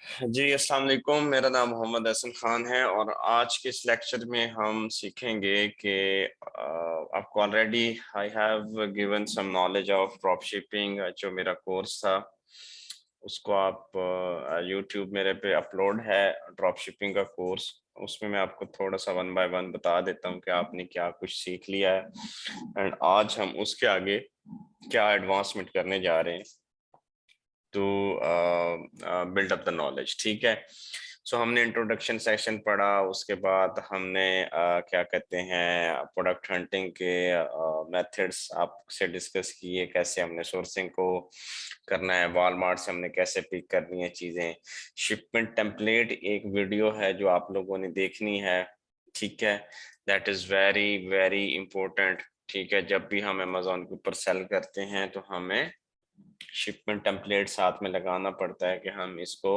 जी अस्सलाम वालेकुम। मेरा नाम मोहम्मद हसन खान है और आज के इस लेक्चर में हम सीखेंगे कि आपको already I have given some knowledge of drop shipping. जो मेरा कोर्स था उसको आप यूट्यूब मेरे पे अपलोड है, ड्रॉप शिपिंग का कोर्स। उसमें मैं आपको थोड़ा सा वन बाय वन बता देता हूँ कि आपने क्या कुछ सीख लिया है एंड आज हम उसके आगे क्या एडवांसमेंट करने जा रहे हैं to build up the knowledge. ठीक है, सो हमने इंट्रोडक्शन सेशन पढ़ा, उसके बाद हमने क्या कहते हैं प्रोडक्ट हंटिंग के मेथड्स आपसे डिस्कस किए, कैसे हमने सोर्सिंग को करना है, वॉलमार्ट से हमने कैसे पिक करनी है चीजें। शिपमेंट टेम्पलेट एक वीडियो है जो आप लोगों ने देखनी है, ठीक है, that is very very important. ठीक है, जब भी हम अमेजोन के ऊपर सेल करते हैं तो हमें शिपमेंट टेम्पलेट साथ में लगाना पड़ता है कि हम इसको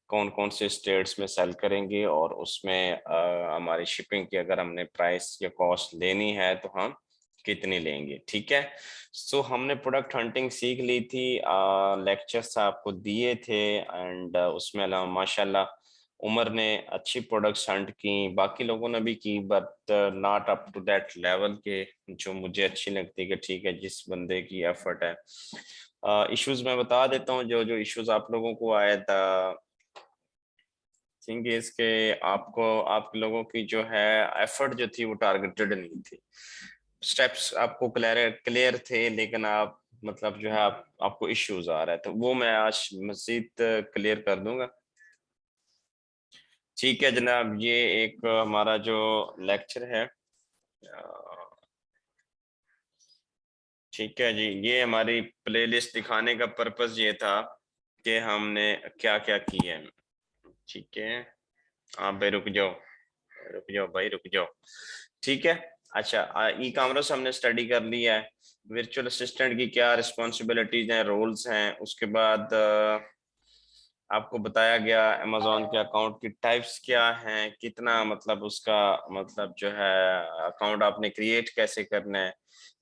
कौन कौन से स्टेट्स में सेल करेंगे और उसमें हमारी शिपिंग की अगर हमने प्राइस या कॉस्ट लेनी है तो हम कितनी लेंगे। ठीक है, सो हमने प्रोडक्ट हंटिंग सीख ली थी, लेक्चर्स आपको दिए थे एंड उसमें माशाल्लाह उमर ने अच्छी प्रोडक्ट्स हंट की, बाकी लोगों ने भी की, but not up to that level के जो मुझे अच्छी लगती है कि ठीक है जिस बंदे की एफर्ट है। इश्यूज मैं बता देता हूँ जो जो इश्यूज आप लोगों को आया था। थिंग इज के आपको आप लोगों की जो है एफर्ट जो थी वो टारगेटेड नहीं थी, स्टेप्स आपको क्लियर क्लियर थे, लेकिन आप मतलब जो है आपको इश्यूज आ रहा है, तो वो मैं आज मजीद क्लियर कर दूंगा। ठीक है जनाब, ये एक हमारा जो लेक्चर है, ठीक है जी, ये हमारी प्लेलिस्ट दिखाने का पर्पस ये था कि हमने क्या क्या किया है। ठीक है, आप भाई रुक जाओ, रुक जाओ भाई रुक जाओ। ठीक है, अच्छा, ई कॉमर्स हमने स्टडी कर लिया है, वर्चुअल असिस्टेंट की क्या रिस्पॉन्सिबिलिटीज हैं, रोल्स हैं, उसके बाद आपको बताया गया अमेजोन के अकाउंट की टाइप्स क्या हैं, कितना मतलब उसका मतलब जो है अकाउंट आपने क्रिएट कैसे करना है,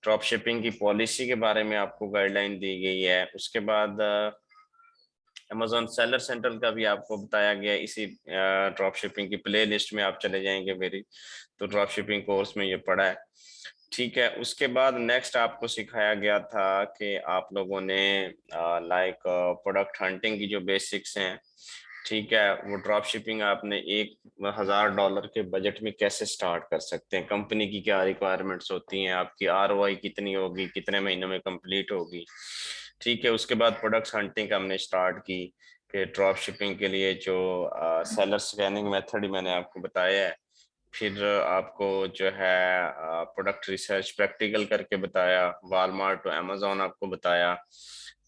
ड्रॉप शिपिंग की पॉलिसी के बारे में आपको गाइडलाइन दी गई है। उसके बाद अमेजोन सेलर सेंटर का भी आपको बताया गया, इसी ड्रॉप शिपिंग की प्ले लिस्ट में आप चले जाएंगे मेरी, तो ड्रॉप शिपिंग कोर्स में ये पढ़ा है। ठीक है, उसके बाद नेक्स्ट आपको सिखाया गया था कि आप लोगों ने लाइक प्रोडक्ट हंटिंग की जो बेसिक्स हैं, ठीक है, वो ड्रॉप शिपिंग आपने $1000 के बजट में कैसे स्टार्ट कर सकते हैं, कंपनी की क्या रिक्वायरमेंट्स होती हैं, आपकी आरओआई कितनी होगी, कितने महीनों में कंप्लीट होगी। ठीक है, उसके बाद प्रोडक्ट हंटिंग हमने स्टार्ट की कि ड्रॉप शिपिंग के लिए जो सेलर स्कैनिंग मेथड मैंने आपको बताया है, फिर आपको जो है प्रोडक्ट रिसर्च प्रैक्टिकल करके बताया, वालमार्ट तो अमेजोन आपको बताया,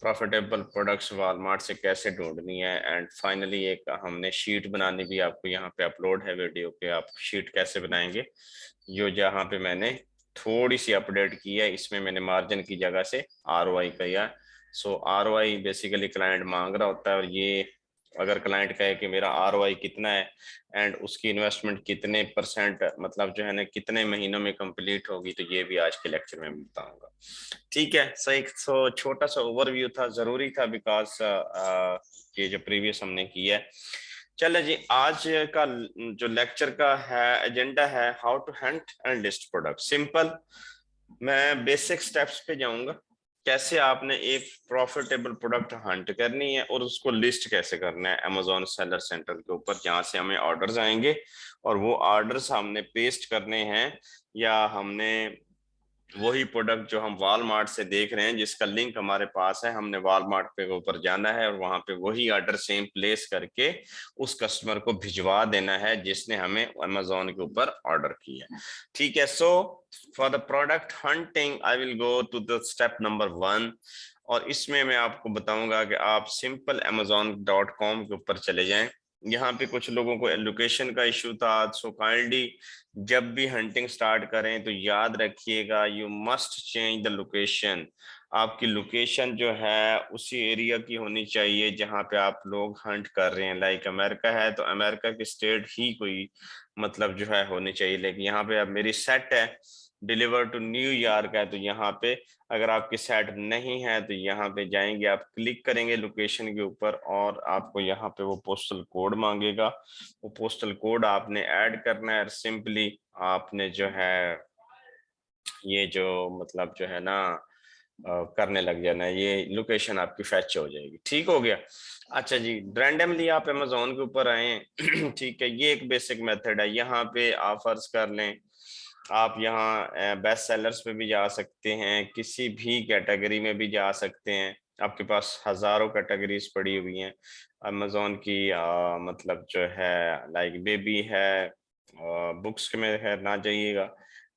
प्रॉफिटेबल प्रोडक्ट्स वालमार्ट से कैसे ढूंढनी है, एंड फाइनली एक हमने शीट बनानी भी आपको यहाँ पे अपलोड है वीडियो पे, आप शीट कैसे बनाएंगे, जो जहाँ पे मैंने थोड़ी सी अपडेट की है, इसमें मैंने मार्जिन की जगह से आरओआई किया। सो आरओआई बेसिकली क्लाइंट मांग रहा होता है, और ये अगर क्लाइंट कहे कि मेरा आरओआई कितना है एंड उसकी इन्वेस्टमेंट कितने परसेंट मतलब जो है ना कितने महीनों में कंप्लीट होगी, तो ये भी आज के लेक्चर में बताऊंगा। ठीक है, सही, सो छोटा सा ओवरव्यू था, जरूरी था, बिकॉज ये जो प्रीवियस हमने किया है। चले जी, आज का जो लेक्चर का है एजेंडा है how to hunt and list product. Simple, मैं बेसिक स्टेप्स पे जाऊंगा, कैसे आपने एक प्रॉफिटेबल प्रोडक्ट हंट करनी है और उसको लिस्ट कैसे करना है अमेजोन सेलर सेंटर के ऊपर, जहां से हमें ऑर्डर्स आएंगे और वो ऑर्डर्स हमने पेस्ट करने हैं, या हमने वही प्रोडक्ट जो हम वॉलमार्ट से देख रहे हैं जिसका लिंक हमारे पास है, हमने वॉलमार्ट पे ऊपर जाना है और वहां पे वही ऑर्डर सेम प्लेस करके उस कस्टमर को भिजवा देना है जिसने हमें अमेजोन के ऊपर ऑर्डर किया। ठीक है, so for the product hunting I will go to the step number 1, और इसमें मैं आपको बताऊंगा कि आप सिंपल amazon.com के ऊपर चले जाएं। यहाँ पे कुछ लोगों को लोकेशन का इशू था, सो काइंडली जब भी हंटिंग स्टार्ट करें तो याद रखिएगा you must change the location. आपकी लोकेशन जो है उसी एरिया की होनी चाहिए जहाँ पे आप लोग हंट कर रहे हैं। लाइक अमेरिका है तो अमेरिका की स्टेट ही कोई मतलब जो है होनी चाहिए। लेकिन यहाँ पे अब मेरी सेट है डिलीवर टू न्यूयॉर्क है, तो यहाँ पे अगर आपकी सेट नहीं है तो यहाँ पे जाएंगे, आप क्लिक करेंगे लोकेशन के ऊपर और आपको यहाँ पे वो पोस्टल कोड मांगेगा। वो पोस्टल कोड आपने ऐड करना है और सिंपली आपने जो है ये जो मतलब जो है ना करने लग जाना है, ये लोकेशन आपकी फैच हो जाएगी। ठीक हो गया। अच्छा जी, रैंडमली आप अमेजोन के ऊपर आए ठीक है, ये एक बेसिक मेथड है। यहाँ पे आप फर्ज कर लें आप यहाँ बेस्ट सेलर्स पे भी जा सकते हैं, किसी भी कैटेगरी में भी जा सकते हैं। आपके पास हजारों कैटेगरीज पड़ी हुई हैं अमेजोन की। मतलब जो है लाइक बेबी है, बुक्स में है ना जाइएगा,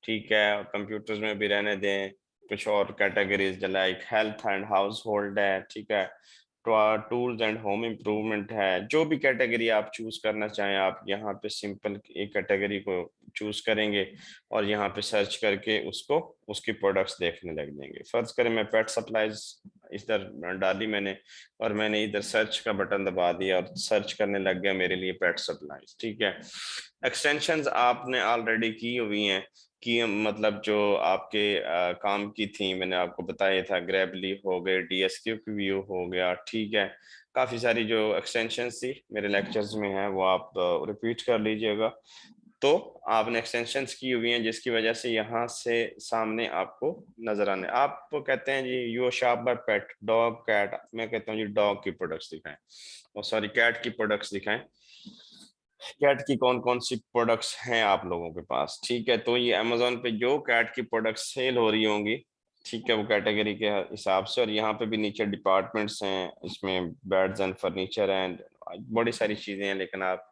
ठीक है, कंप्यूटर्स में भी रहने दें। कुछ और categories like health and house hold है, ठीक है, टूल्स एंड होम इम्प्रूवमेंट है। जो भी कैटेगरी आप चूज करना चाहें आप यहाँ पे सिंपल एक कैटेगरी को चूज करेंगे और यहाँ पे सर्च करके उसको उसकी प्रोडक्ट्स देखने लग जाएंगे। फर्ज करें मैं पेट सप्लाईज इधर डाली मैंने और मैंने इधर सर्च का बटन दबा दिया और सर्च करने लग गया मेरे लिए पेट सप्लाईज। ठीक है, एक्सटेंशंस आपने ऑलरेडी की हुई हैं कि मतलब जो आपके काम की थी, मैंने आपको बताया था, ग्रेबली हो गए, डीएसक्यू की व्यू हो गया, ठीक है। काफी सारी जो एक्सटेंशंस थी मेरे लेक्चर्स में है वो आप रिपीट कर लीजिएगा। तो आपने एक्सटेंशंस की हुई हैं जिसकी वजह से यहाँ से सामने आपको नजर आने, आप कहते हैं जी you shop by pet dog cat, मैं कहता हूँ जी डॉग की प्रोडक्ट्स दिखाएं और सॉरी कैट की प्रोडक्ट्स दिखाएं। कैट की कौन कौन सी प्रोडक्ट्स हैं आप लोगों के पास, ठीक है। तो ये अमेजोन पे जो कैट की प्रोडक्ट्स सेल हो रही होंगी, ठीक है, वो कैटेगरी के हिसाब से। और यहाँ पे भी नीचे डिपार्टमेंट्स हैं, इसमें बेड्स एंड फर्नीचर एंड बड़ी सारी चीजें हैं, लेकिन आप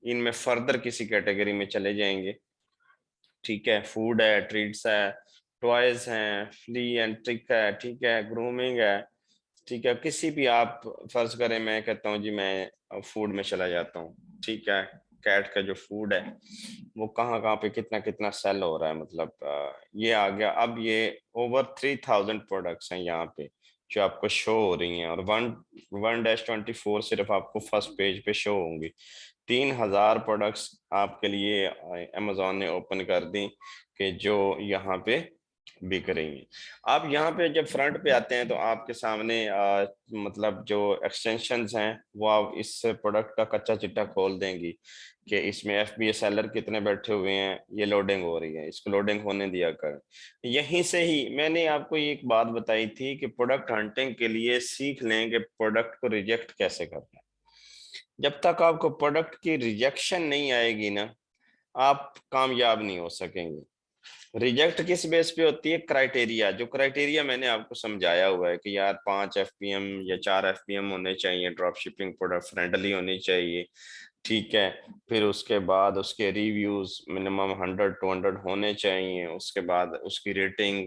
इनमें फर्दर किसी कैटेगरी में चले जाएंगे, ठीक है। फूड है, ट्रीट्स है, टॉयज हैं, फ्ली एंड ट्रिक है, ठीक है, ग्रूमिंग है, ठीक है। किसी भी आप फर्ज करें, मैं कहता हूँ जी मैं फूड में चला जाता हूँ, ठीक है। कैट का जो फूड है वो कहाँ कहाँ पे कितना कितना सेल हो रहा है, मतलब ये आ गया। अब ये ओवर 3000 प्रोडक्ट्स हैं यहाँ पे जो आपको शो हो रही हैं और 1-24 सिर्फ आपको फर्स्ट पेज पे शो होंगी। 3000 प्रोडक्ट्स आपके लिए अमेजोन ने ओपन कर दी कि जो यहाँ पे बिक रही हैं। आप यहाँ पे जब फ्रंट पे आते हैं तो आपके सामने मतलब जो एक्सटेंशंस हैं वो आप इस प्रोडक्ट का कच्चा चिट्ठा खोल देंगी कि इसमें एफबीए सेलर कितने बैठे हुए हैं, ये लोडिंग हो रही है, इसको लोडिंग होने दिया कर। यहीं से ही मैंने आपको ये एक बात बताई थी कि प्रोडक्ट हंटिंग के लिए सीख लें कि प्रोडक्ट को रिजेक्ट कैसे करना है। जब तक आपको प्रोडक्ट की रिजेक्शन नहीं आएगी ना, आप कामयाब नहीं हो सकेंगे। रिजेक्ट किस बेस पे होती है? क्राइटेरिया, जो क्राइटेरिया मैंने आपको समझाया हुआ है कि यार 5 FPM या 4 FPM होने चाहिए, ड्रॉप शिपिंग प्रोडक्ट फ्रेंडली होनी चाहिए, ठीक है। फिर उसके बाद उसके रिव्यूज मिनिमम 100-200 होने चाहिए, उसके बाद उसकी रेटिंग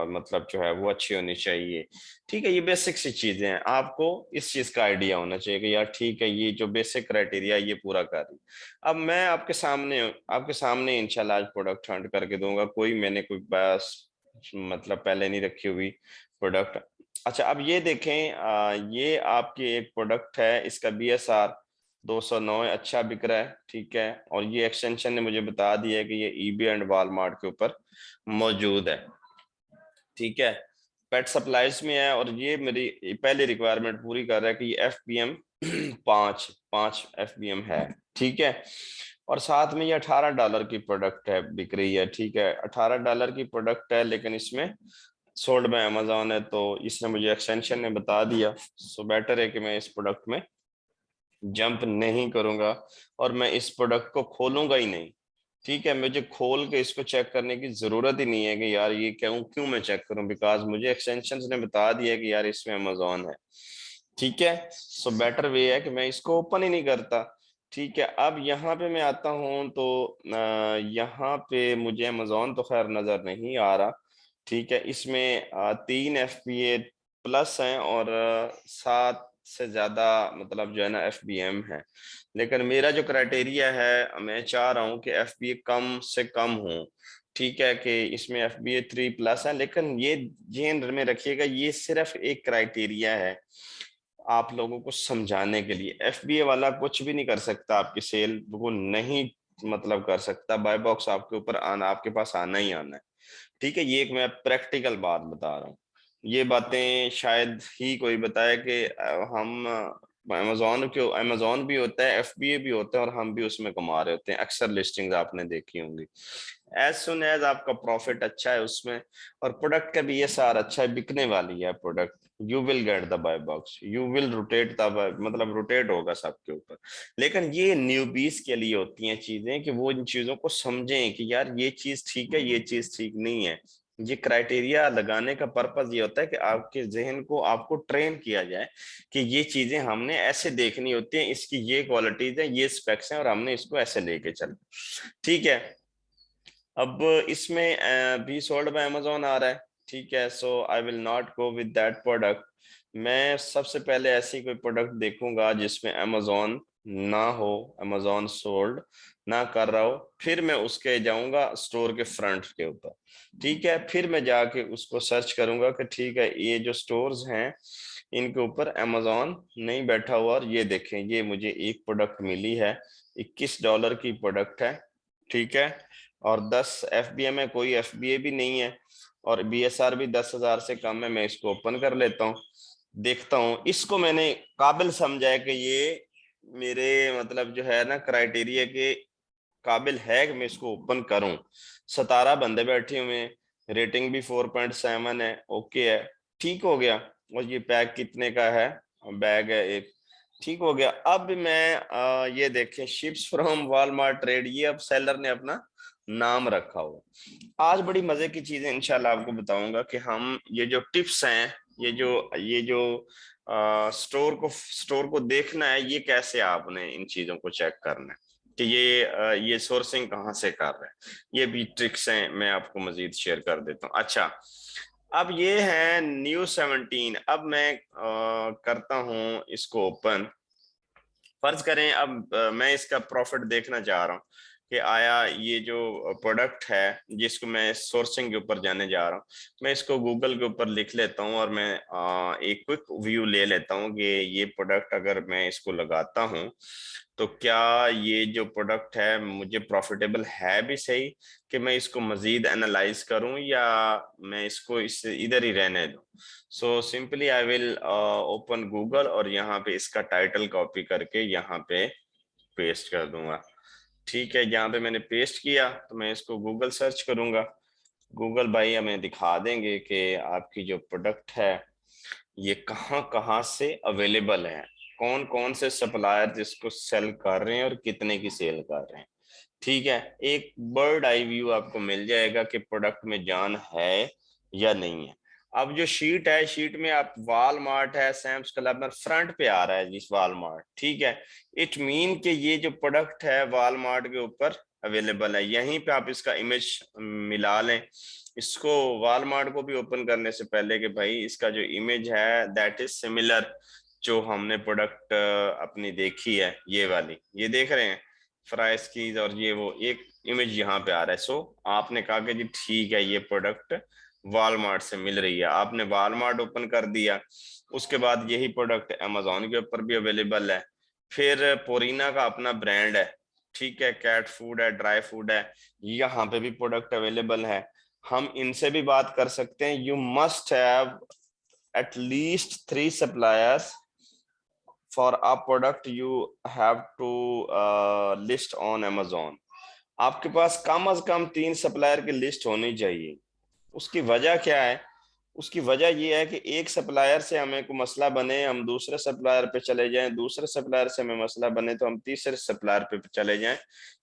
मतलब जो है वो अच्छी होनी चाहिए, ठीक है। ये बेसिक सी चीजें हैं, आपको इस चीज का आइडिया होना चाहिए कि यार ठीक है ये जो बेसिक क्राइटेरिया ये पूरा कर रही। अब मैं आपके सामने इंशाल्लाह आज प्रोडक्ट हंट करके दूंगा, कोई मैंने कोई बस मतलब पहले नहीं रखी हुई प्रोडक्ट। अच्छा अब ये देखें, ये आपकी एक प्रोडक्ट है, इसका BSR 209 अच्छा बिक रहा है, ठीक है। और ये एक्सटेंशन ने मुझे बता दिया है कि ये ईबे एंड वॉलमार्ट के ऊपर मौजूद है, ठीक है। पेट सप्लाईज में है और ये मेरी पहली रिक्वायरमेंट पूरी कर रहा है कि ये FPM 5 FPM है, ठीक है। और साथ में ये $18 की प्रोडक्ट है, बिक रही है, ठीक है। $18 की प्रोडक्ट है लेकिन इसमें सोल्ड बाय अमेजोन है, तो इसने मुझे एक्सटेंशन ने बता दिया, सो बेटर है कि मैं इस प्रोडक्ट में जंप नहीं करूंगा और मैं इस प्रोडक्ट को खोलूंगा ही नहीं, ठीक है। मुझे खोल के इसको चेक करने की जरूरत ही नहीं है कि यार ये क्यों क्यों मैं चेक करूं, बिकॉज मुझे एक्सटेंशंस ने बता दिया कि यार इसमें अमेजोन है, ठीक है। सो बेटर वे है कि मैं इसको ओपन ही नहीं करता, ठीक है। अब यहाँ पे मैं आता हूँ तो यहाँ पे मुझे अमेजोन तो खैर नजर नहीं आ रहा, ठीक है। इसमें 3 FBA प्लस हैं और 7 से ज्यादा मतलब जो है ना FBM है। लेकिन मेरा जो क्राइटेरिया है, मैं चाह रहा हूँ कि FBA कम से कम हो, ठीक है कि इसमें FBA 3+ है, लेकिन ये ध्यान में रखिएगा ये सिर्फ एक क्राइटेरिया है आप लोगों को समझाने के लिए। FBA वाला कुछ भी नहीं कर सकता, आपकी सेल को नहीं मतलब कर सकता। बाय बॉक्स आपके ऊपर आना, आपके पास आना ही आना है। ठीक है, ये एक मैं प्रैक्टिकल बात बता रहा हूँ। ये बातें शायद ही कोई बताए कि हम अमेजोन भी होता है, FBA भी होता है, और हम भी उसमें कमा रहे होते हैं। अक्सर लिस्टिंग्स आपने देखी होंगी। एज सुन एज आपका प्रॉफिट अच्छा है उसमें, और प्रोडक्ट का भी ये सार अच्छा है, बिकने वाली है product, you will get the buy box, you will rotate the, मतलब रोटेट होगा सबके ऊपर। लेकिन ये न्यूबीज के लिए होती हैं चीजें कि वो इन चीजों को समझें कि यार ये चीज ठीक है, ये चीज ठीक नहीं है। ये क्राइटेरिया लगाने का पर्पस ये होता है कि आपके जहन को आपको ट्रेन किया जाए कि ये चीजें हमने ऐसे देखनी होती हैं, इसकी ये क्वालिटीज हैं, ये स्पेक्स हैं, और हमने इसको ऐसे लेके चलना। ठीक है, अब इसमें बी सोल्ड बाय अमेजोन आ रहा है। ठीक है, so I will not go with that product. मैं सबसे पहले ऐसी कोई प्रोडक्ट देखूंगा जिसमें अमेजोन ना हो, अमेजोन सोल्ड ना कर रहा हो, फिर मैं उसके जाऊंगा स्टोर के फ्रंट के ऊपर। ठीक है, फिर मैं जाके उसको सर्च करूंगा कि ठीक है ये जो स्टोर्स हैं इनके ऊपर अमेजोन नहीं बैठा हुआ, और ये देखें ये मुझे एक प्रोडक्ट मिली है, $21 की प्रोडक्ट है। ठीक है, और 10 FBA में कोई FBA भी नहीं है, और BSR भी 10,000 से कम है। मैं इसको ओपन कर लेता हूँ, देखता हूँ, इसको मैंने काबिल समझा है कि ये मेरे मतलब जो है ना क्राइटेरिया के काबिल है कि मैं इसको ओपन करूं। 17 बंदे बैठे हुए हैं, रेटिंग भी 4.7 है, ओके है, ठीक हो गया। और ये पैक कितने का है, बैग है एक, ठीक हो गया। अब मैं ये देखें, शिप्स फ्रॉम वॉलमार्ट ट्रेड, ये अब सेलर ने अपना नाम रखा हुआ। आज बड़ी मजे की चीजें इंशाल्लाह आपको बताऊंगा कि हम ये जो टिप्स हैं, ये जो स्टोर को देखना है, ये कैसे आपने इन चीजों को चेक करना है कि ये सोर्सिंग कहाँ से कर रहे हैं। ये भी ट्रिक्स हैं, मैं आपको मजीद शेयर कर देता हूँ। अच्छा, अब ये है New 17। अब मैं करता हूँ इसको ओपन। फर्ज करें अब मैं इसका प्रॉफिट देखना चाह रहा हूँ कि आया ये जो प्रोडक्ट है जिसको मैं सोर्सिंग के ऊपर जाने जा रहा हूँ, मैं इसको गूगल के ऊपर लिख लेता हूँ, और मैं एक क्विक व्यू ले लेता हूँ कि ये प्रोडक्ट अगर मैं इसको लगाता हूँ तो क्या ये जो प्रोडक्ट है मुझे प्रॉफिटेबल है भी सही, कि मैं इसको मजीद एनालाइज करूं, या मैं इसको इस इधर ही रहने दूं। So simply I will open Google, और यहाँ पे इसका टाइटल कॉपी करके यहाँ पे पेस्ट कर दूंगा। ठीक है, यहाँ पे मैंने पेस्ट किया तो मैं इसको गूगल सर्च करूंगा। गूगल भाई हमें दिखा देंगे कि आपकी जो प्रोडक्ट है ये कहाँ कहाँ से अवेलेबल है, कौन कौन से सप्लायर जिसको सेल कर रहे हैं और कितने की सेल कर रहे हैं। ठीक है, एक बर्ड आई व्यू आपको मिल जाएगा कि प्रोडक्ट में जान है या नहीं है। अब जो शीट है, शीट में आप वॉलमार्ट है, सैम्स क्लब में फ्रंट पे आ रहा है जिस वॉलमार्ट। ठीक है, इट मीन कि ये जो प्रोडक्ट है वॉलमार्ट के ऊपर अवेलेबल है। यहीं पे आप इसका इमेज मिला लें। इसको वॉलमार्ट को भी ओपन करने से पहले कि भाई इसका जो इमेज है दैट इज सिमिलर, जो हमने प्रोडक्ट अपनी देखी है, ये वाली, ये देख रहे हैं फ्राइज कीज, और ये वो एक इमेज यहाँ पे आ रहा है। सो आपने कहा कि जी ठीक है ये प्रोडक्ट वॉलमार्ट से मिल रही है, आपने वॉलमार्ट ओपन कर दिया। उसके बाद यही प्रोडक्ट अमेजोन के ऊपर भी अवेलेबल है। फिर पोरीना का अपना ब्रांड है, ठीक है, कैट फूड है, ड्राई फूड है, यहाँ पे भी प्रोडक्ट अवेलेबल है। हम इनसे भी बात कर सकते हैं। You must have at least 3 suppliers for a product you have to list on Amazon। आपके पास कम से कम 3 सप्लायर की लिस्ट होनी चाहिए। उसकी वजह क्या है? उसकी वजह यह है कि एक सप्लायर से हमें को मसला बने, हम दूसरे सप्लायर पे चले जाएं, दूसरे सप्लायर से हमें मसला बने तो हम तीसरे सप्लायर पे चले जाएं,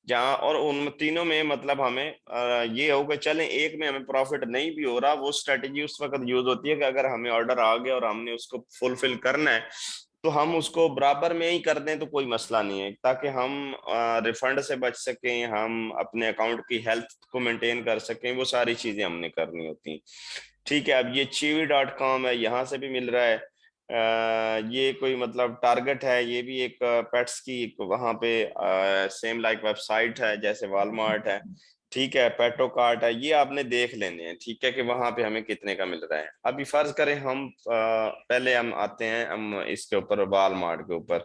जहां और उन तीनों में मतलब हमें ये हो कि चलें एक में हमें प्रॉफिट नहीं भी हो रहा। वो स्ट्रेटेजी उस वक्त यूज होती है कि अगर हमें ऑर्डर आ गया और हमने उसको फुलफिल करना है तो हम उसको बराबर में ही कर दें तो कोई मसला नहीं है, ताकि हम रिफंड से बच सकें, हम अपने अकाउंट की हेल्थ को मेंटेन कर सकें, वो सारी चीजें हमने करनी होती हैं। ठीक है, अब ये chewy.com है, यहाँ से भी मिल रहा है। ये कोई मतलब टारगेट है, ये भी एक पेट्स की वहाँ पे सेम लाइक वेबसाइट है जैसे वॉलमार्ट है। ठीक है, पेट्रो कार्ट है, ये आपने देख लेने हैं, ठीक है, कि वहां पे हमें कितने का मिल रहा है। अभी फर्ज करें हम पहले हम आते हैं हम इसके ऊपर, वॉलमार्ट के ऊपर।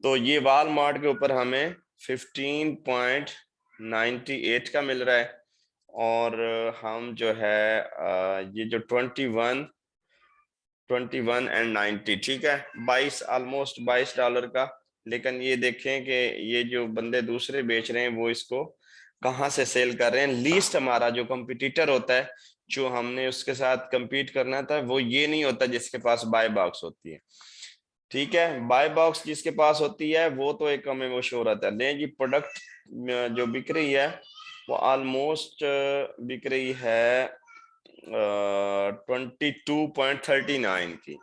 तो ये वॉलमार्ट के ऊपर हमें 15.98 का मिल रहा है, और हम जो है ये जो 21 एंड 90, ठीक है, 22, ऑलमोस्ट $22 का। लेकिन ये देखें कि ये जो बंदे दूसरे बेच रहे हैं वो इसको कहाँ से सेल कर रहे हैं। लीस्ट हमारा जो कंपटीटर होता है, जो हमने उसके साथ compete करना था, वो ये नहीं होता जिसके पास बाय बॉक्स होती है। ठीक है, बाय बॉक्स जिसके पास होती है वो तो एक हमें मशहूर रहता है। लेकिन जी प्रोडक्ट जो बिक रही है वो ऑलमोस्ट बिक रही है 22.39 की,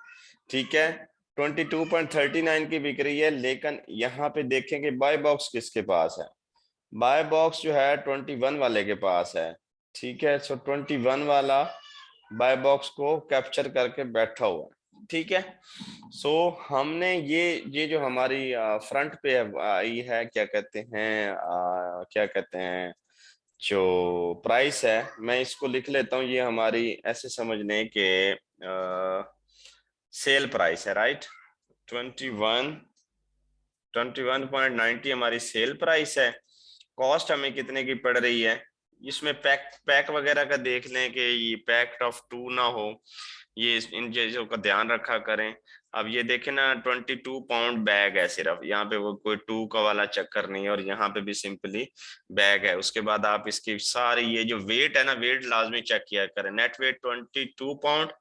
ठीक है, 22.39 की बिक रही है। लेकिन यहाँ पे देखें कि बाय बॉक्स किसके पास है। बाय बॉक्स जो है 21 वाले के पास है, ठीक है। सो 21 वाला बाय बॉक्स को कैप्चर करके बैठा हुआ है, ठीक है। सो हमने ये जो हमारी फ्रंट पे आई है, क्या कहते हैं क्या कहते हैं, जो प्राइस है, मैं इसको लिख लेता हूँ। ये हमारी ऐसे समझ लें कि सेल प्राइस है, राइट। 21.90 हमारी सेल प्राइस है। कॉस्ट हमें कितने की पड़ रही है, इसमें पैक वगैरह का देख लें कि ये पैक्ड ऑफ 2 ना हो, ये इन चीजों का ध्यान रखा करें। अब ये देखें ना, 22 पाउंड बैग है सिर्फ, यहाँ पे वो कोई 2 का वाला चक्कर नहीं है, और यहाँ पे भी सिंपली बैग है। उसके बाद आप इसकी सारी ये जो वेट है ना, वेट लाजमी चेक किया करें। नेट वेट 22 पाउंड,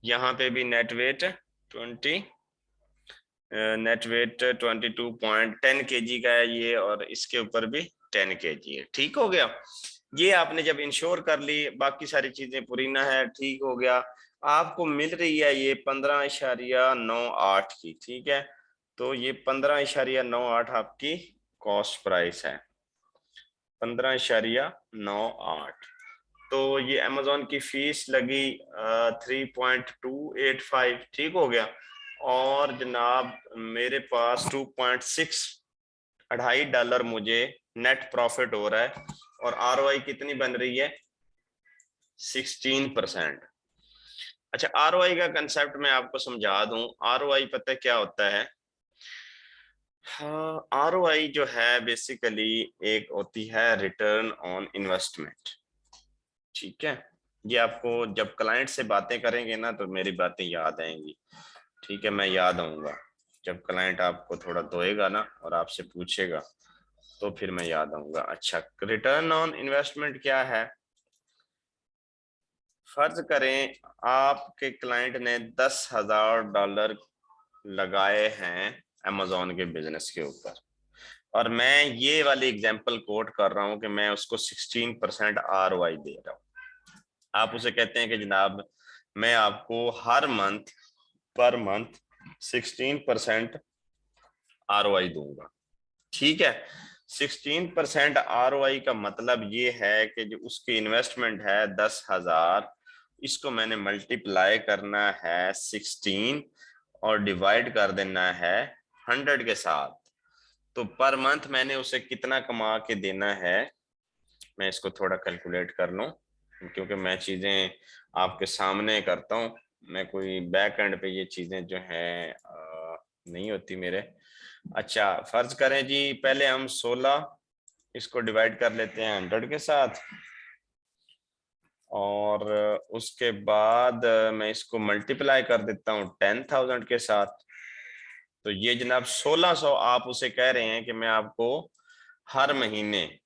यहाँ पे भी नेट वेट 22.10 kg का है ये, और इसके ऊपर भी 10 kg है। ठीक हो गया। ये आपने जब इंश्योर कर ली, बाकी सारी चीजें पूरी ना है, ठीक हो गया। आपको मिल रही है ये 15.98 की, ठीक है। तो ये 15.98 आपकी कॉस्ट प्राइस है, 15.98। तो ये अमेजोन की फीस लगी 3.285, ठीक हो गया। और जनाब मेरे पास 2.6 $2.5 मुझे नेट प्रॉफिट हो रहा है, और आरओआई कितनी बन रही है, 16%। अच्छा, आरओआई का कंसेप्ट मैं आपको समझा दूं। आरओआई पता है क्या होता है? हाँ, आरओआई जो है बेसिकली एक होती है रिटर्न ऑन इन्वेस्टमेंट, ठीक है। ये आपको जब क्लाइंट से बातें करेंगे ना तो मेरी बातें याद आएंगी, ठीक है, मैं याद आऊंगा। जब क्लाइंट आपको थोड़ा धोएगा ना और आपसे पूछेगा तो फिर मैं याद आऊंगा। अच्छा, रिटर्न ऑन इन्वेस्टमेंट क्या है? फर्ज करें आपके क्लाइंट ने $10,000 लगाए हैं अमेजोन के बिजनेस के ऊपर, और मैं ये वाली एग्जांपल कोट कर रहा हूं कि मैं उसको 16% आरओआई दे रहा हूं। आप उसे कहते हैं कि जनाब मैं आपको हर मंथ पर मंथ 16% आरओआई दूंगा, ठीक है। 16% आरओआई का मतलब ये है कि जो उसकी इन्वेस्टमेंट है 10,000, इसको मैंने मल्टीप्लाई करना है 16 और डिवाइड कर देना है 100 के साथ। तो पर मंथ मैंने उसे कितना कमा के देना है, मैं इसको थोड़ा कैलकुलेट कर लूं, क्योंकि मैं चीजें आपके सामने करता हूं। मैं कोई बैक एंड पे ये चीजें जो है नहीं होती मेरे। अच्छा, फर्ज करें जी पहले हम 16 इसको डिवाइड कर लेते हैं 100 के साथ, और उसके बाद मैं इसको मल्टीप्लाई कर देता हूँ 10,000 के साथ। तो ये जनाब 1600 आप उसे कह रहे हैं कि मैं आपको हर महीने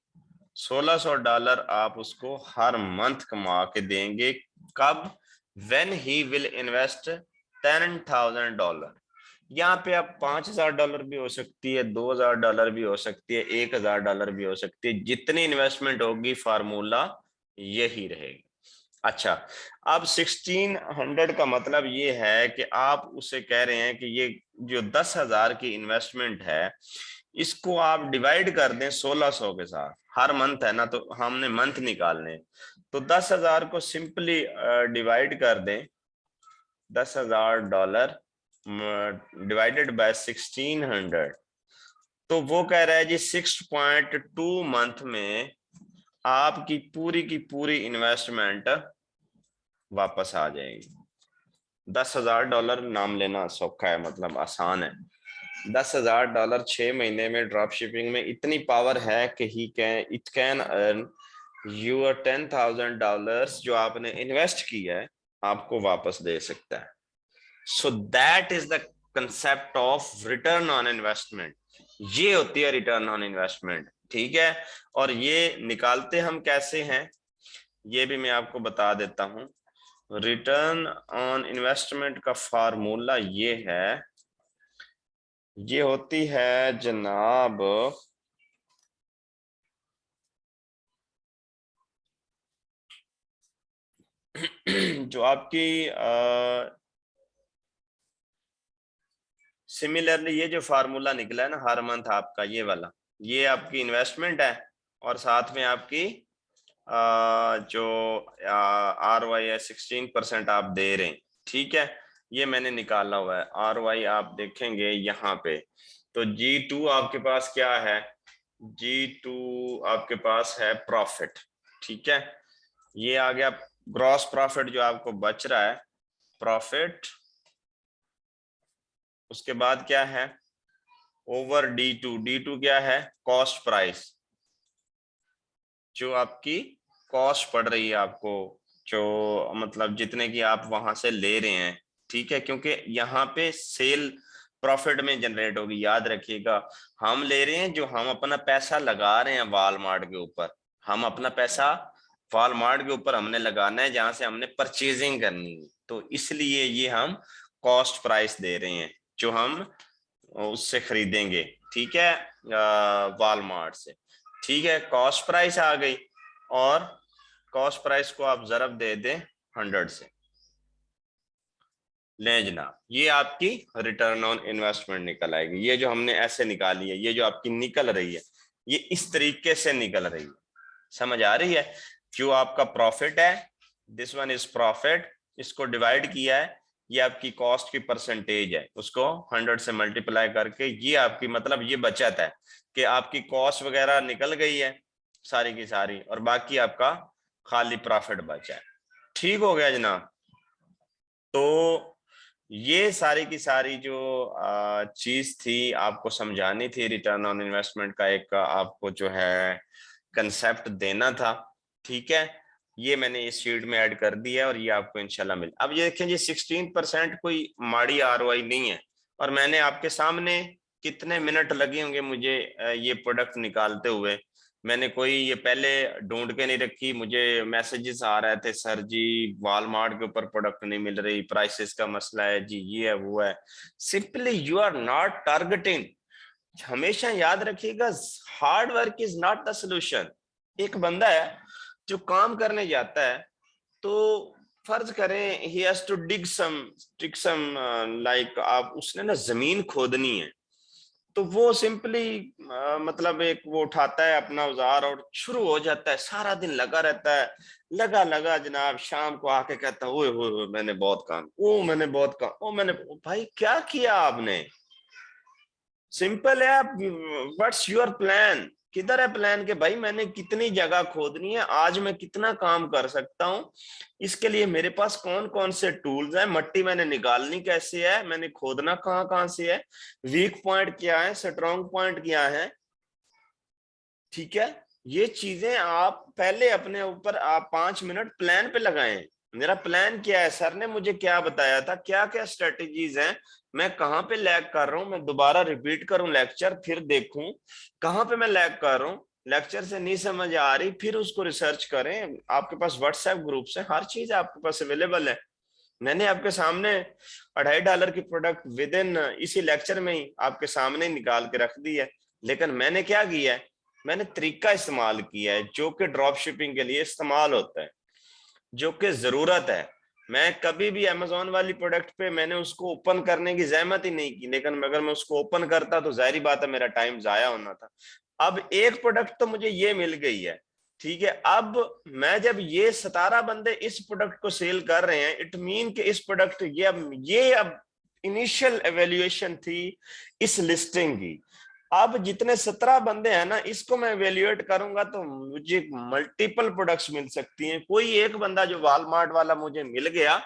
$1,600 आप उसको हर मंथ कमा के देंगे। कब? When he will invest $10,000। यहाँ पे अब $5,000 भी हो सकती है, $2,000 भी हो सकती है, $1,000 भी हो सकती है। जितनी इन्वेस्टमेंट होगी फार्मूला यही रहेगी। अच्छा, अब 1600 का मतलब ये है कि आप उसे कह रहे हैं कि ये जो 10,000 की इन्वेस्टमेंट है, इसको आप डिवाइड कर दें 1600 के साथ। हर मंथ है ना, तो हमने मंथ निकालने, तो 10,000 को सिंपली डिवाइड कर दें, $10,000 डिवाइडेड बाय 1600। तो वो कह रहा है जी 6.2 मंथ में आपकी पूरी की पूरी इन्वेस्टमेंट वापस आ जाएगी। $10,000 नाम लेना सौखा है, मतलब आसान है। $10,000 6 महीने में ड्रॉप शिपिंग में इतनी पावर है कि इट कैन अर्न यूर $10,000 जो आपने इन्वेस्ट किया है आपको वापस दे सकता है। So that is the concept of return on investment. ये होती है रिटर्न ऑन इन्वेस्टमेंट, ठीक है। और ये निकालते हम कैसे हैं ये भी मैं आपको बता देता हूं। रिटर्न ऑन इन्वेस्टमेंट का फार्मूला ये है, ये होती है जनाब जो आपकी सिमिलरली ये जो फार्मूला निकला है ना हर मंथ आपका, ये वाला, ये आपकी इन्वेस्टमेंट है और साथ में आपकी जो ROI है 16% आप दे रहे हैं, ठीक है। ये मैंने निकाला हुआ है ROI, आप देखेंगे यहाँ पे। तो G2 आपके पास क्या है, G2 आपके पास है प्रॉफिट, ठीक है। ये आ गया ग्रॉस प्रॉफिट जो आपको बच रहा है, प्रॉफिट। उसके बाद क्या है ओवर D2, D2 क्या है कॉस्ट प्राइस, जो आपकी कॉस्ट पड़ रही है आपको, जो मतलब जितने की आप वहां से ले रहे हैं, ठीक है। क्योंकि यहाँ पे सेल प्रॉफिट में जनरेट होगी, याद रखिएगा। हम ले रहे हैं जो हम अपना पैसा लगा रहे हैं वॉलमार्ट के ऊपर, हम अपना पैसा वॉलमार्ट के ऊपर हमने लगाना है जहां से हमने परचेजिंग करनी है, तो इसलिए ये हम कॉस्ट प्राइस दे रहे हैं जो हम उससे खरीदेंगे, ठीक है, वॉलमार्ट से। ठीक है, कॉस्ट प्राइस आ गई और कॉस्ट प्राइस को आप जरब दे दें 100 से, ले जनाब, ये आपकी रिटर्न ऑन इन्वेस्टमेंट निकल आएगी। ये जो हमने ऐसे निकाली है, ये जो आपकी निकल रही है, ये इस तरीके से निकल रही है, समझ आ रही है। जो आपका प्रॉफिट है, दिस वन इज प्रॉफिट, इसको डिवाइड किया है, ये आपकी कॉस्ट की परसेंटेज है, उसको 100 से मल्टीप्लाई करके ये आपकी मतलब ये बचत है कि आपकी कॉस्ट वगैरह निकल गई है सारी की सारी और बाकी आपका खाली प्रॉफिट बचा है। ठीक हो गया जनाब। तो ये सारी की सारी जो चीज थी आपको समझानी थी, रिटर्न ऑन इन्वेस्टमेंट का एक आपको जो है कंसेप्ट देना था, ठीक है। ये मैंने इस शीट में ऐड कर दिया और ये आपको इंशाल्लाह मिल। अब ये देखें जी 16% कोई माड़ी ROI नहीं है, और मैंने आपके सामने कितने मिनट लगे होंगे मुझे ये प्रोडक्ट निकालते हुए। मैंने कोई ये पहले ढूंढ के नहीं रखी, मुझे मैसेजेस आ रहे थे सर जी वॉलमार्ट के ऊपर प्रोडक्ट नहीं मिल रही, प्राइसेस का मसला है जी, ये है वो है। Simply you are not targeting. हमेशा याद रखिएगा, hard work is not the solution. एक बंदा है जो काम करने जाता है, तो फर्ज करें he has to dig some like आप उसने ना जमीन खोदनी है, तो वो सिंपली मतलब एक वो उठाता है अपना औजार और शुरू हो जाता है, सारा दिन लगा रहता है, लगा लगा जनाब, शाम को आके कहता है ओए होए मैंने बहुत काम, ओ मैंने बहुत काम, ओ मैंने, भाई क्या किया आपने? सिंपल है, व्हाट्स योर प्लान, किधर है प्लान के भाई मैंने कितनी जगह खोदनी है, आज मैं कितना काम कर सकता हूं, इसके लिए मेरे पास कौन कौन से टूल्स हैं, मट्टी मैंने निकालनी कैसे है, मैंने खोदना कहां कहां से है, वीक पॉइंट क्या है, स्ट्रॉन्ग पॉइंट क्या है, ठीक है। ये चीजें आप पहले अपने ऊपर आप 5 मिनट प्लान पे लगाएं। मेरा प्लान क्या है, सर ने मुझे क्या बताया था, क्या क्या स्ट्रेटजीज हैं, मैं कहाँ पे लैग कर रहा हूँ, मैं दोबारा रिपीट करूं लेक्चर, फिर देखूं कहाँ पे मैं लैग कर रहा हूँ, लेक्चर से नहीं समझ आ रही फिर उसको रिसर्च करें। आपके पास व्हाट्सएप ग्रुप्स है, हर चीज आपके पास अवेलेबल है। मैंने आपके सामने $2.5 की प्रोडक्ट विद इन इसी लेक्चर में ही आपके सामने निकाल के रख दी है। लेकिन मैंने क्या किया है, मैंने तरीका इस्तेमाल किया है जो कि ड्रॉप शिपिंग के लिए इस्तेमाल होता है, जो कि जरूरत है। मैं कभी भी अमेजोन वाली प्रोडक्ट पे मैंने उसको ओपन करने की जहमत ही नहीं की, लेकिन अगर मैं उसको ओपन करता तो जाहिर बात है मेरा टाइम जाया होना था। अब एक प्रोडक्ट तो मुझे ये मिल गई है, ठीक है। अब मैं जब ये 17 बंदे इस प्रोडक्ट को सेल कर रहे हैं, इट मीन कि इस प्रोडक्ट ये अब इनिशियल एवेल्युएशन थी इस लिस्टिंग की। अब जितने 17 बंदे हैं ना, इसको मैं इवेल्युएट करूंगा तो मुझे मल्टीपल प्रोडक्ट्स मिल सकती हैं। कोई एक बंदा जो वॉलमार्ट वाला मुझे मिल गया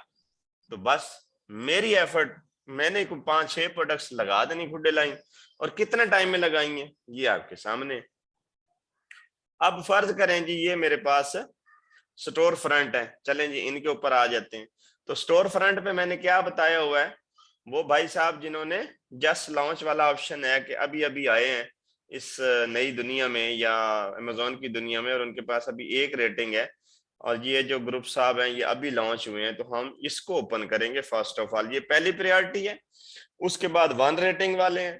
तो बस मेरी एफर्ट, मैंने 5-6 प्रोडक्ट्स लगा देनी फूड लाइन। और कितने टाइम में लगाएंगे ये आपके सामने। अब फर्ज करें जी ये मेरे पास स्टोर फ्रंट है, चलें जी इनके ऊपर आ जाते हैं। तो स्टोर फ्रंट पे मैंने क्या बताया हुआ है, वो भाई साहब जिन्होंने जस्ट लॉन्च वाला ऑप्शन है कि अभी अभी आए हैं इस नई दुनिया में या अमेजोन की दुनिया में, और उनके पास अभी 1 रेटिंग है, और ये जो ग्रुप साहब हैं ये अभी लॉन्च हुए हैं, तो हम इसको ओपन करेंगे फर्स्ट ऑफ ऑल, ये पहली प्रायोरिटी है। उसके बाद 1 रेटिंग वाले हैं,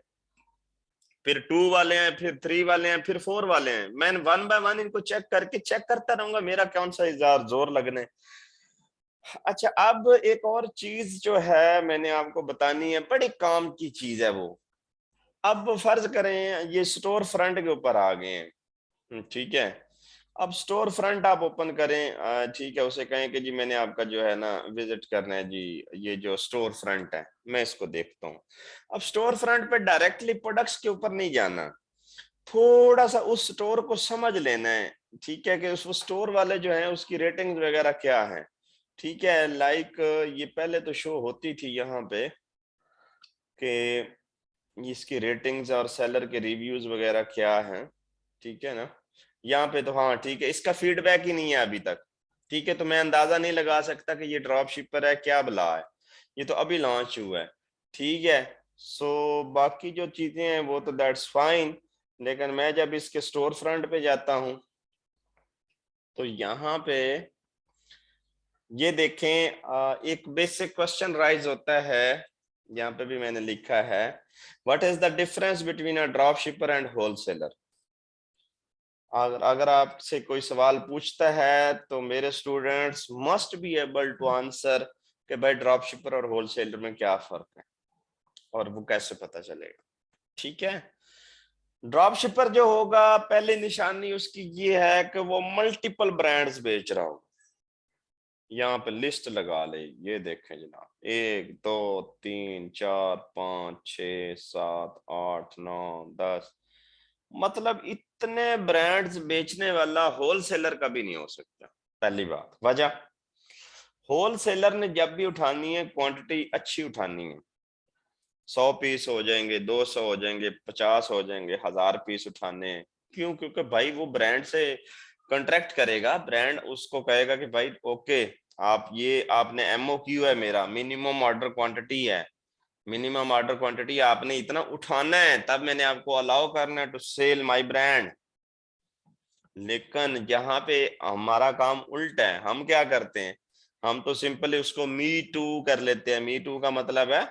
फिर 2 वाले हैं, फिर 3 वाले हैं, फिर 4 वाले हैं। मैं 1 बाय 1 इनको चेक करता रहूंगा, मेरा कौन सा इजार जोर लगने। अच्छा, अब एक और चीज जो है मैंने आपको बतानी है, बड़ी काम की चीज है वो। अब फर्ज करें ये स्टोर फ्रंट के ऊपर आ गए हैं, ठीक है। अब स्टोर फ्रंट आप ओपन करें, ठीक है, उसे कहें कि जी मैंने आपका जो है ना विजिट करना है जी, ये जो स्टोर फ्रंट है मैं इसको देखता हूँ। अब स्टोर फ्रंट पे डायरेक्टली प्रोडक्ट्स के ऊपर नहीं जाना, थोड़ा सा उस स्टोर को समझ लेना है, ठीक है, कि उस स्टोर वाले जो है उसकी रेटिंग वगैरह क्या है, ठीक है। लाइक ये पहले तो शो होती थी यहाँ पे कि इसकी रेटिंग्स और सेलर के रिव्यूज वगैरह क्या हैं, ठीक है ना। यहाँ पे तो हाँ ठीक है, इसका फीडबैक ही नहीं है अभी तक, ठीक है, तो मैं अंदाजा नहीं लगा सकता कि ये ड्रॉप शिपर है क्या बला है, ये तो अभी लॉन्च हुआ है, ठीक है। सो बाकी जो चीजें हैं वो तो दैट्स फाइन, लेकिन मैं जब इसके स्टोर फ्रंट पे जाता हूं तो यहाँ पे ये देखें, एक बेसिक क्वेश्चन राइज होता है, यहाँ पे भी मैंने लिखा है, what is the difference between a drop shipper and wholesaler. अगर आपसे कोई सवाल पूछता है तो मेरे students must be able to answer कि भाई ड्रॉप शिपर और होलसेलर में क्या फर्क है, और वो कैसे पता चलेगा, ठीक है। ड्रॉप शिपर जो होगा पहली निशानी उसकी ये है कि वो मल्टीपल ब्रांड्स बेच रहा हो। यहाँ पे लिस्ट लगा ले, ये देखें जनाब, 1 2 3 4 5 6 7 8 9 10, मतलब इतने ब्रांड्स बेचने वाला होलसेलर कभी नहीं हो सकता। पहली बात वजह, होलसेलर ने जब भी उठानी है क्वांटिटी अच्छी उठानी है, 100 पीस हो जाएंगे, 200 हो जाएंगे, 50 हो जाएंगे, 1000 पीस उठाने हैं। क्यों? क्योंकि भाई वो ब्रांड से कॉन्ट्रैक्ट करेगा, ब्रांड उसको कहेगा कि भाई ओके, आप ये आपने MOQ है, मेरा मिनिमम ऑर्डर क्वांटिटी है, मिनिमम ऑर्डर क्वांटिटी आपने इतना उठाना है, तब मैंने आपको अलाउ करना है टू सेल माय ब्रांड। लेकिन जहां पे हमारा काम उल्टा है, हम क्या करते हैं, हम तो सिंपली उसको मी टू कर लेते हैं। मी टू का मतलब है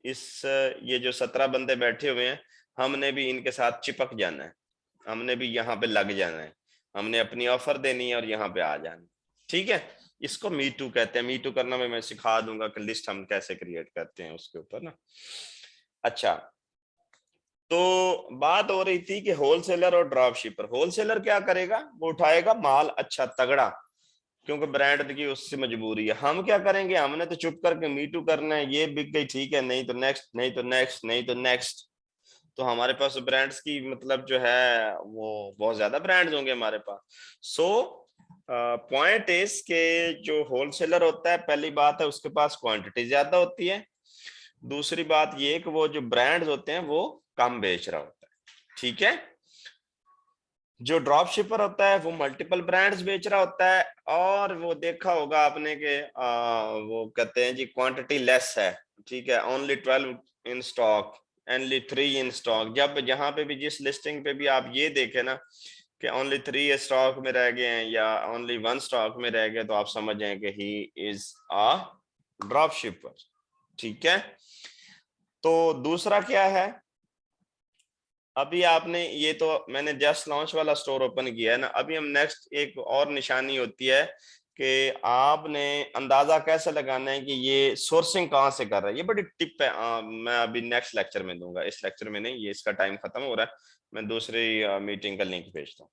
इस ये जो 17 बंदे बैठे हुए हैं, हमने भी इनके साथ चिपक जाना है, हमने भी यहाँ पे लग जाना है, हमने अपनी ऑफर देनी है और यहाँ पे आ जाना है, ठीक है। इसको मी टू कहते हैं। मी टू करना मैं सिखा दूंगा कि लिस्ट हम कैसे क्रिएट करते हैं उसके ऊपर ना। अच्छा, तो बात हो रही थी कि होलसेलर और ड्रॉप शिपर। होलसेलर क्या करेगा, वो उठाएगा माल अच्छा तगड़ा, क्योंकि ब्रांड की उससे मजबूरी है। हम क्या करेंगे, हमने तो चुप करके मी टू करना है, ये बिक गई ठीक है, नहीं तो नेक्स्ट, नहीं तो नेक्स्ट, नहीं तो नेक्स्ट। तो हमारे पास ब्रांड्स की मतलब जो है वो बहुत ज्यादा ब्रांड्स होंगे हमारे पास। सो पॉइंट इज के जो होलसेलर होता है, पहली बात है उसके पास क्वांटिटी ज्यादा होती है, दूसरी बात ये कि वो जो ब्रांड्स होते हैं वो कम बेच रहा होता है, ठीक है। जो ड्रॉप शिपर होता है वो मल्टीपल ब्रांड्स बेच रहा होता है, और वो देखा होगा आपने के वो कहते हैं जी क्वांटिटी लेस है, ठीक है, only 12 in stock, only 3 in stock. जब जहां पे भी जिस लिस्टिंग पे भी आप ये देखे ना कि ओनली 3 स्टॉक में रह गए हैं या ओनली 1 स्टॉक में रह गए, तो आप समझ जाए कि ही इज अ ड्रॉप शिपर, ठीक है। तो दूसरा क्या है, अभी आपने ये तो मैंने जस्ट लॉन्च वाला स्टोर ओपन किया है ना, अभी हम नेक्स्ट एक और निशानी होती है कि आपने अंदाजा कैसे लगाना है कि ये सोर्सिंग कहाँ से कर रहा है। ये बड़ी टिप है, मैं अभी नेक्स्ट लेक्चर में दूंगा, इस लेक्चर में नहीं, ये इसका टाइम खत्म हो रहा है, मैं दूसरी मीटिंग का लिंक भेजता हूँ।